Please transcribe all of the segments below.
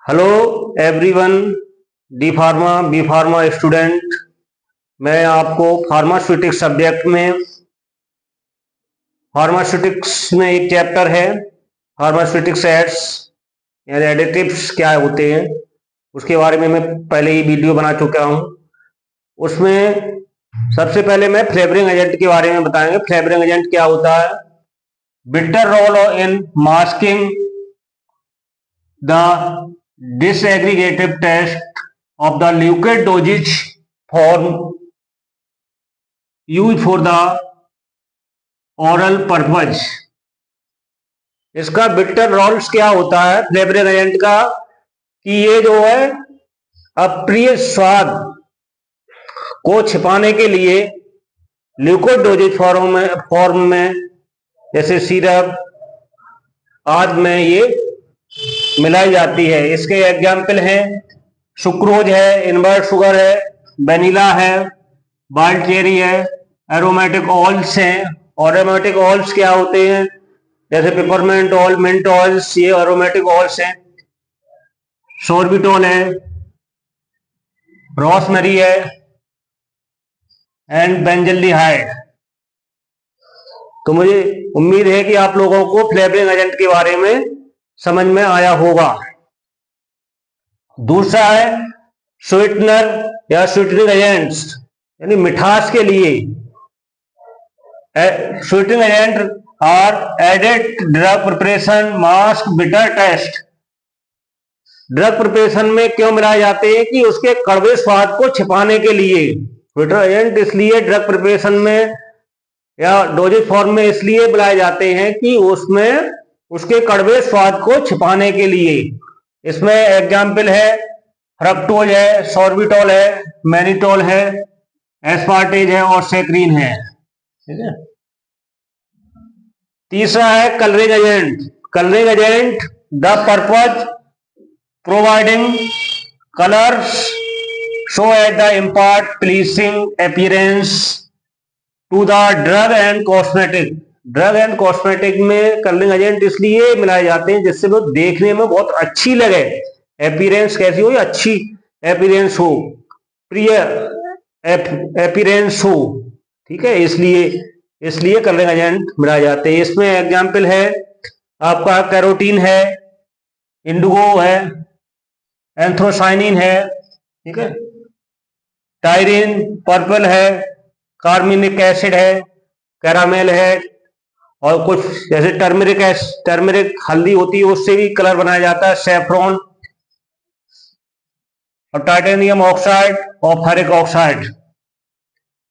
Hello everyone, D pharma B pharma student. मैं आपको pharmaceutics subject में फार्मास्यूटिक्स में एक चैप्टर है फार्मास्यूटिक्स एड्स यानी एडिटिव्स क्या होते हैं उसके बारे में मैं पहले ही वीडियो बना चुका हूं। उसमें सबसे पहले मैं फ्लेवरिंग एजेंट के बारे में बताएंगे। फ्लेवरिंग एजेंट क्या होता है? Bitter role in masking the disaggregative test of the liquid dosage form used for the oral purpose। इसका बिटर रोल्स क्या होता है फ्लेवरिंग एजेंट का कि ये जो है अप्रिय स्वाद को छिपाने के लिए लिक्विड डोजेज फॉर्म में जैसे सिरप आदि में ये मिलाई जाती है। इसके एग्जाम्पल हैं सुक्रोज है, इनवर्ट शुगर है, वेनिला है, वाइल्ड चेरी है, एरोमेटिक ऑयल्स हैं। और एरोमेटिक ऑयल्स क्या होते हैं? जैसे पेपरमेंट ऑयल, मिंट ऑयल्स, ये एरोमेटिक ऑयल्स हैं। सोर्बिटोल है, रोसमेरी है एंड बेंजल्डिहाइड। तो मुझे उम्मीद है कि आप लोगों को फ्लेवरिंग एजेंट के बारे में समझ में आया होगा। दूसरा है स्वीटनर या स्वीटनिंग एजेंट्स यानी मिठास के लिए। Sweetening agent are added drug preparation mask bitter taste. Drug preparation में क्यों मिलाए जाते हैं? कि उसके कड़वे स्वाद को छिपाने के लिए। स्वीटनर एजेंट इसलिए ड्रग प्रिपरेशन में या डोजेज फॉर्म में इसलिए मिलाए जाते हैं कि उसमें उसके कड़वे स्वाद को छिपाने के लिए। इसमें एग्जाम्पल है फ्रक्टोज है, सॉर्बिटॉल है, मैनिटोल है, एस्पार्टेज है और सेक्रीन है। ठीक है। तीसरा है colouring agent. Colouring agent the purpose providing colours so at the impart pleasing appearance to the drug and cosmetic. Drug and cosmetic में कलरिंग एजेंट इसलिए मिलाए जाते हैं जिससे वो देखने में बहुत अच्छी लगे। अपीयरेंस कैसी हो? अच्छी अपीयरेंस हो, प्रिय अपीयरेंस हो। ठीक है, इसलिए कलरिंग एजेंट मिलाए जाते हैं। इसमें एग्जाम्पल है आपका कैरोटीन है, इंडिगो है, एंथ्रोसाइनिन है, ठीक है, टायरिन, पर्पल है, कार्मिनिक एसिड है, कैरामेल है और कुछ जैसे टर्मरिक हल्दी होती है उससे भी कलर बनाया जाता है, सैफ्रॉन और टाइटेनियम ऑक्साइड और ferric oxide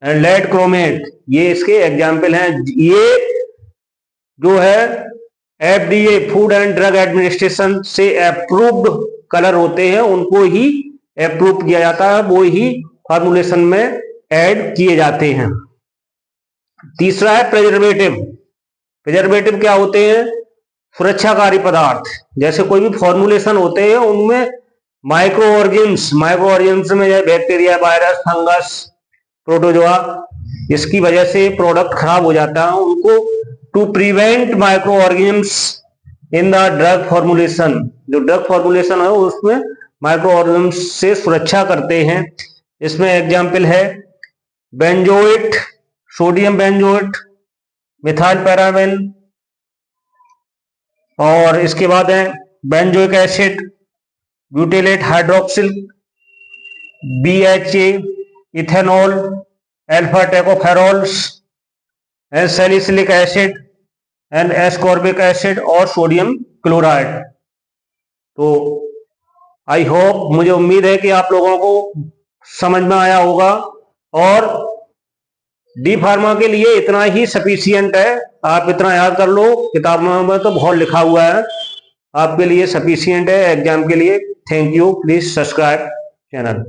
and lead chromate. ये इसके एग्जाम्पल हैं। ये जो है FDA food and drug administration से अप्रूव्ड कलर होते हैं, उनको ही अप्रूव किया जाता है, वो ही फॉर्मुलेशन में ऐड किए जाते हैं। तीसरा है प्रिजर्वेटिव। प्रिजर्वेटिव क्या होते हैं? सुरक्षाकारी पदार्थ। जैसे कोई भी फॉर्मुलेशन होते हैं उनमें माइक्रो ऑर्गेनिज्म में जैसे बैक्टीरिया, वायरस, फंगस, प्रोटोजोआ, इसकी वजह से प्रोडक्ट खराब हो जाता है। उनको to prevent microorganism in the drug formulation, जो ड्रग फॉर्मुलेशन है उसमें माइक्रो ऑर्गेनिज्म से सुरक्षा करते हैं। इसमें एग्जाम्पल है benzoate, sodium benzoate, methyl paraben और इसके बाद है benzoic acid, butylated hydroxyl, BHA, ethanol, alpha tocopherols and salicylic acid and ascorbic acid और सोडियम क्लोराइड। तो आई होप, मुझे उम्मीद है कि आप लोगों को समझ में आया होगा और डी फार्मा के लिए इतना ही सफिशियंट है। आप इतना याद कर लो, किताबों में तो बहुत लिखा हुआ है, आपके लिए सफिशियंट है एग्जाम के लिए। Thank you, please subscribe channel.